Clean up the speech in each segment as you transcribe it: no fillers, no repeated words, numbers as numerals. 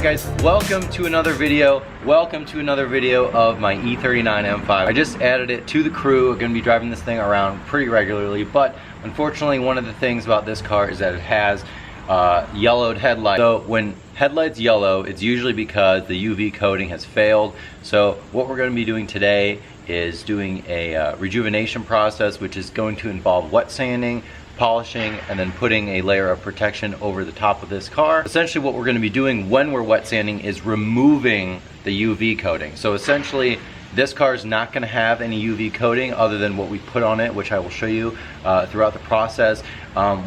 guys, welcome to another video. Welcome to another video of my E39 M5. I just added it to the crew. I'm gonna be driving this thing around pretty regularly, but unfortunately one of the things about this car is that it has yellowed headlights. So when headlights yellow, it's usually because the UV coating has failed. So what we're gonna be doing today is doing a rejuvenation process, which is going to involve wet sanding, polishing, and then putting a layer of protection over the top of this car. Essentially what we're going to be doing when we're wet sanding is removing the UV coating. So essentially this car is not going to have any UV coating other than what we put on it, which I will show you throughout the process.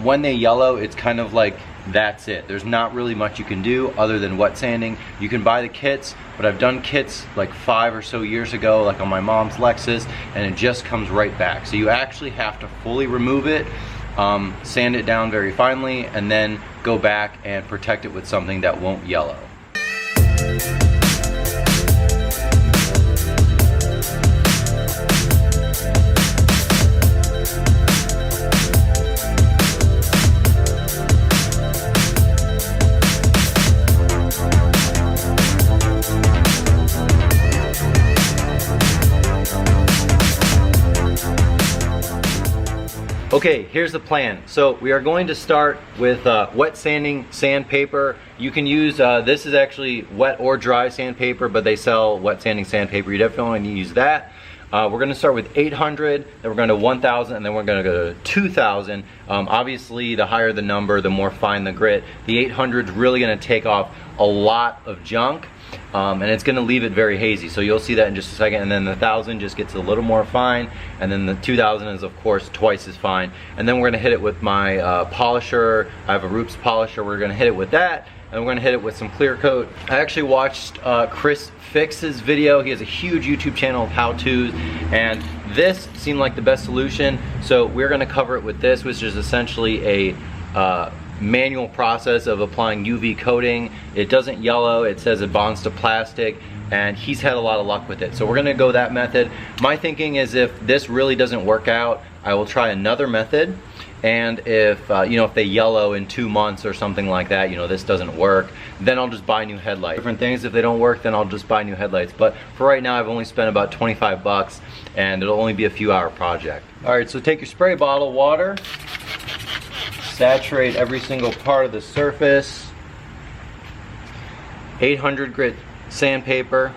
When they yellow, it's kind of like that's it. There's not really much you can do other than wet sanding. You can buy the kits, but I've done kits like 5 or so years ago, like on my mom's Lexus, and it just comes right back. So you actually have to fully remove it, sand it down very finely, and then go back and protect it with something that won't yellow. Okay, here's the plan. So we are going to start with wet sanding sandpaper. You can use, this is actually wet or dry sandpaper, but they sell wet sanding sandpaper. You definitely need to use that. We're gonna start with 800, then we're going to 1000, and then we're gonna go to 2000. Obviously, the higher the number, the more fine the grit. The 800 is really gonna take off a lot of junk. And it's going to leave it very hazy, so you'll see that in just a second. And then the 1000 just gets a little more fine, and then the 2000 is of course twice as fine. And then we're going to hit it with my polisher. I have a Roops polisher. We're going to hit it with that, and we're going to hit it with some clear coat. I actually watched Chris Fix's video. He has a huge YouTube channel of how-tos, and this seemed like the best solution, so we're going to cover it with this, which is essentially a manual process of applying UV coating. It doesn't yellow, it says it bonds to plastic, and he's had a lot of luck with it. So we're gonna go that method. My thinking is if this really doesn't work out, I will try another method, and if you know, if they yellow in 2 months or something like that, you know, this doesn't work, then I'll just buy new headlights. Different things, if they don't work, then I'll just buy new headlights. But for right now, I've only spent about 25 bucks, and it'll only be a few hour project. All right, so take your spray bottle, water, saturate every single part of the surface. 800 grit sandpaper.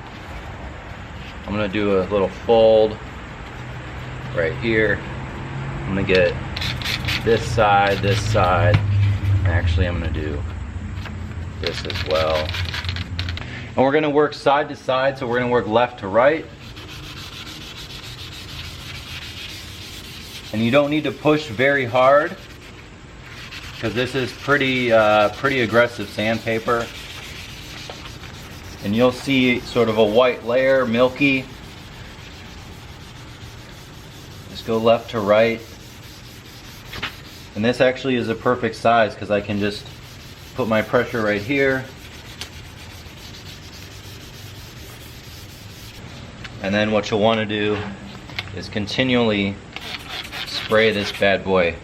I'm gonna do a little fold right here. I'm gonna get this side, actually I'm gonna do this as well. And we're gonna work side to side, so we're gonna work left to right. And you don't need to push very hard, because this is pretty aggressive sandpaper. And you'll see sort of a white layer, milky. Just go left to right. And this actually is a perfect size because I can just put my pressure right here. And then what you'll want to do is continually spray this bad boy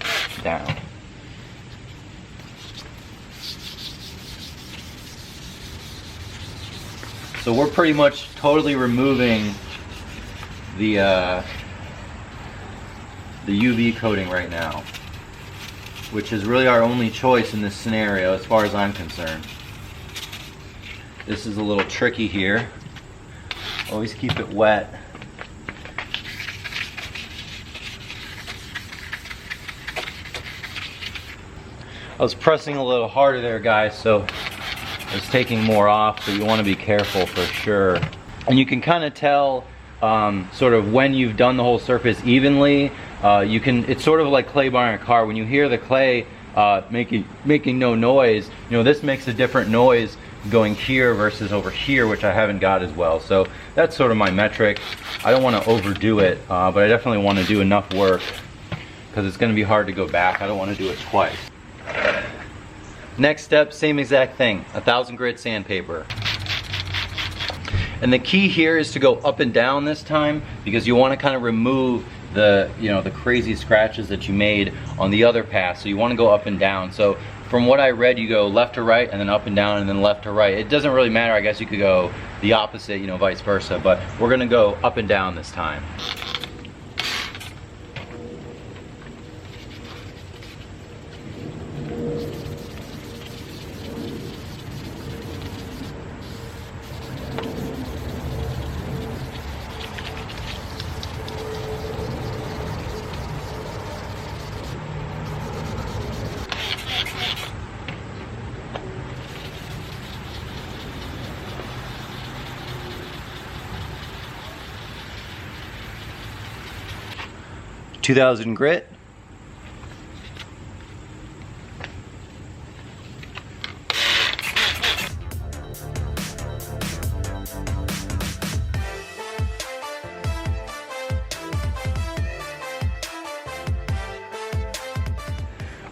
down. So we're pretty much totally removing the UV coating right now, which is really our only choice in this scenario as far as I'm concerned. This is a little tricky here. Always keep it wet. I was pressing a little harder there, guys, so it's taking more off, so you want to be careful for sure. And you can kind of tell sort of when you've done the whole surface evenly. It's sort of like clay bar in a car. When you hear the clay making no noise, you know, this makes a different noise going here versus over here, which I haven't got as well. So that's sort of my metric. I don't want to overdo it, but I definitely want to do enough work because it's going to be hard to go back. I don't want to do it twice. Next step, same exact thing, 1000 grit sandpaper. And the key here is to go up and down this time, because you want to kind of remove the, you know, the crazy scratches that you made on the other pass. So you want to go up and down. So from what I read, you go left to right and then up and down and then left to right. It doesn't really matter. I guess you could go the opposite, you know, vice versa, but we're gonna go up and down this time. $2,000 grit.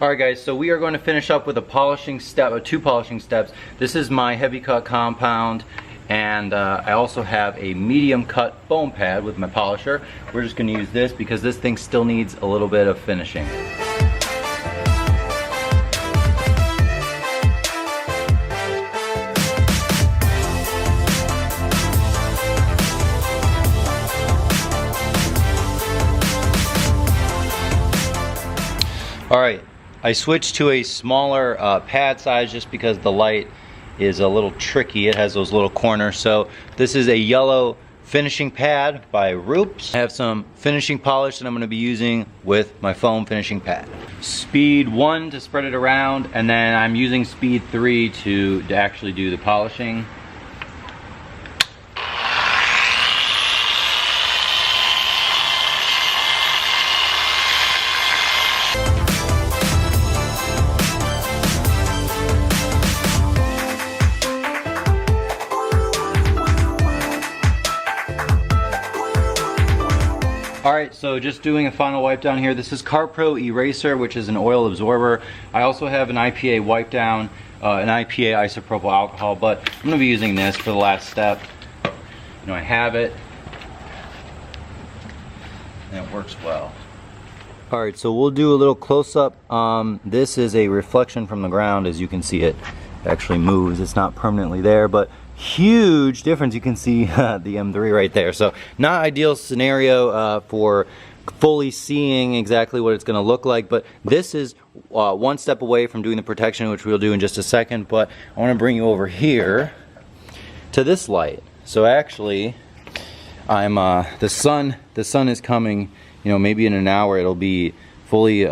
Alright guys, so we are going to finish up with a polishing step, or 2 polishing steps. This is my heavy cut compound, and I also have a medium cut foam pad with my polisher. We're just going to use this because this thing still needs a little bit of finishing. Alright, I switched to a smaller pad size just because the light is a little tricky. It has those little corners. So this is a yellow finishing pad by Roops. I have some finishing polish that I'm going to be using with my foam finishing pad. Speed 1 to spread it around, and then I'm using speed 3 to actually do the polishing. Alright, so just doing a final wipe down here. This is CarPro Eraser, which is an oil absorber. I also have an IPA wipe down, an IPA isopropyl alcohol, but I'm going to be using this for the last step. You know, I have it, and it works well. Alright, so we'll do a little close-up. This is a reflection from the ground. As you can see, it actually moves. It's not permanently there, but huge difference. You can see the M3 right there. So not ideal scenario for fully seeing exactly what it's going to look like, but this is one step away from doing the protection, which we'll do in just a second. But I want to bring you over here to this light. So actually, I'm the sun is coming, you know, maybe in an hour it'll be fully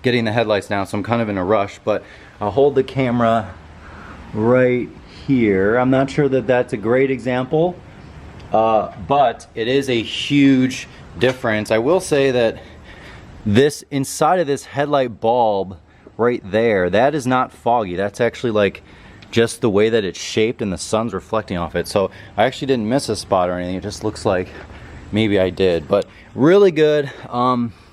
getting the headlights down, so I'm kind of in a rush, but I'll hold the camera right here. I'm not sure that that's a great example, but it is a huge difference. I will say that this inside of this headlight bulb right there, that is not foggy. That's actually like just the way that it's shaped and the sun's reflecting off it. So I actually didn't miss a spot or anything. It just looks like maybe I did, but really good.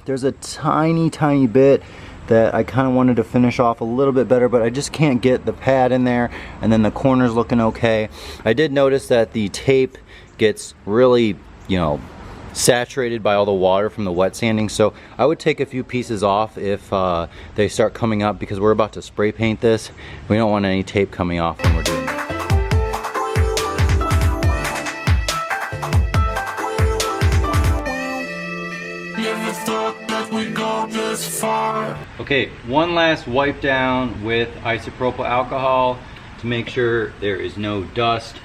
There's a tiny bit that I kind of wanted to finish off a little bit better, but I just can't get the pad in there, and then the corner's looking okay. I did notice that the tape gets really, you know, saturated by all the water from the wet sanding, so I would take a few pieces off if they start coming up, because we're about to spray paint this. We don't want any tape coming off when we're doing that. Okay, one last wipe down with isopropyl alcohol to make sure there is no dust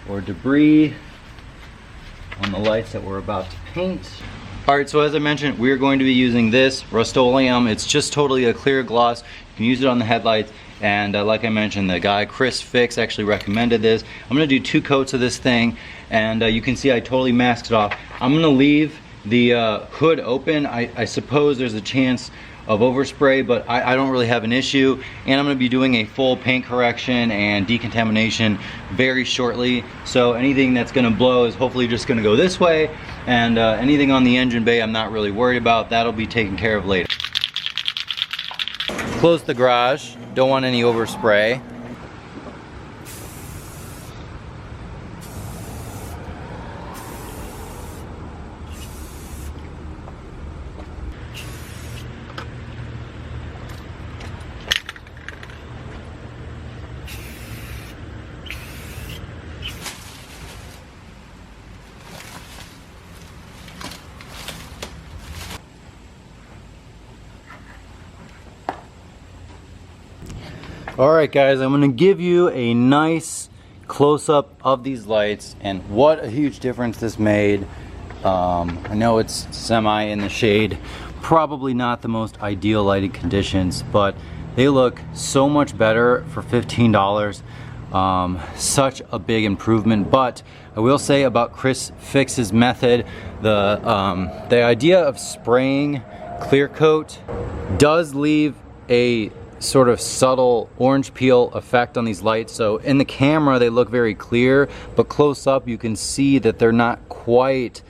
or debris on the lights that we're about to paint. Alright, so as I mentioned, we're going to be using this Rust-Oleum. It's just totally a clear gloss. You can use it on the headlights, and like I mentioned, the guy Chris Fix actually recommended this. I'm going to do 2 coats of this thing, and you can see I totally masked it off. I'm going to leave the hood open. I suppose there's a chance of overspray, but I don't really have an issue, and I'm going to be doing a full paint correction and decontamination very shortly, so anything that's going to blow is hopefully just going to go this way, and anything on the engine bay I'm not really worried about. That'll be taken care of later. Close the garage, don't want any overspray. Alright guys, I'm going to give you a nice close-up of these lights and what a huge difference this made. I know it's semi in the shade, probably not the most ideal lighting conditions, but they look so much better for $15. Such a big improvement. But I will say about Chris Fix's method, the idea of spraying clear coat does leave a sort of subtle orange peel effect on these lights. So in the camera they look very clear, but close up you can see that they're not quite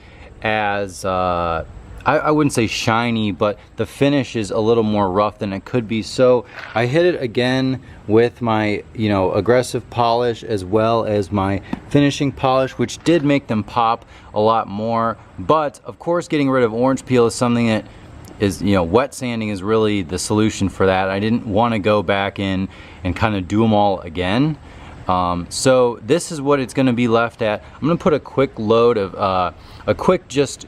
as I wouldn't say shiny, but the finish is a little more rough than it could be. So I hit it again with my, you know, aggressive polish as well as my finishing polish, which did make them pop a lot more. But of course, getting rid of orange peel is something that is, you know, wet sanding is really the solution for that. I didn't want to go back in and kind of do them all again. So this is what it's going to be left at. I'm going to put a quick load of a quick just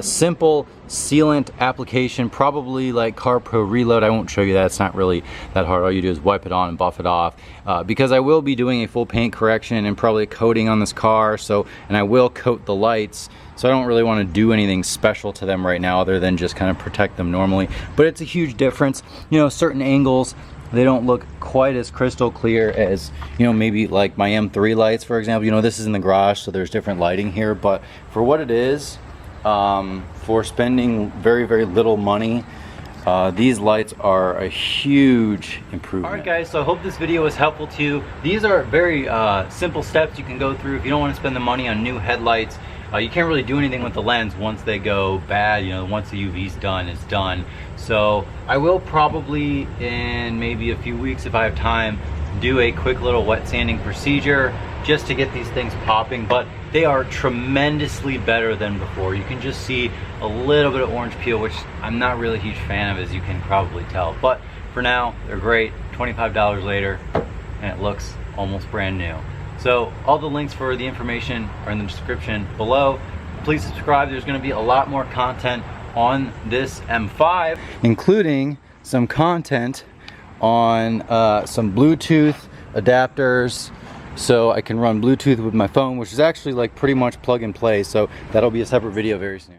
simple sealant application, probably like Car Pro Reload. I won't show you that, it's not really that hard. All you do is wipe it on and buff it off, because I will be doing a full paint correction and probably a coating on this car, so, and I will coat the lights, so I don't really want to do anything special to them right now other than just kind of protect them normally. But it's a huge difference. You know, certain angles, they don't look quite as crystal clear as, you know, maybe like my M3 lights, for example. You know, this is in the garage, so there's different lighting here, but for what it is, for spending very, very little money, these lights are a huge improvement. Alright guys, so I hope this video was helpful to you. These are very simple steps you can go through if you don't want to spend the money on new headlights. You can't really do anything with the lens once they go bad. You know, once the UV's done, it's done. So I will probably in maybe a few weeks, if I have time, do a quick little wet sanding procedure just to get these things popping, but they are tremendously better than before. You can just see a little bit of orange peel, which I'm not really a huge fan of, as you can probably tell. But for now, they're great. $25 later, and it looks almost brand new. So all the links for the information are in the description below. Please subscribe. There's going to be a lot more content on this M5, including some content on some Bluetooth adapters, so I can run Bluetooth with my phone, which is actually like pretty much plug and play. So that'll be a separate video very soon.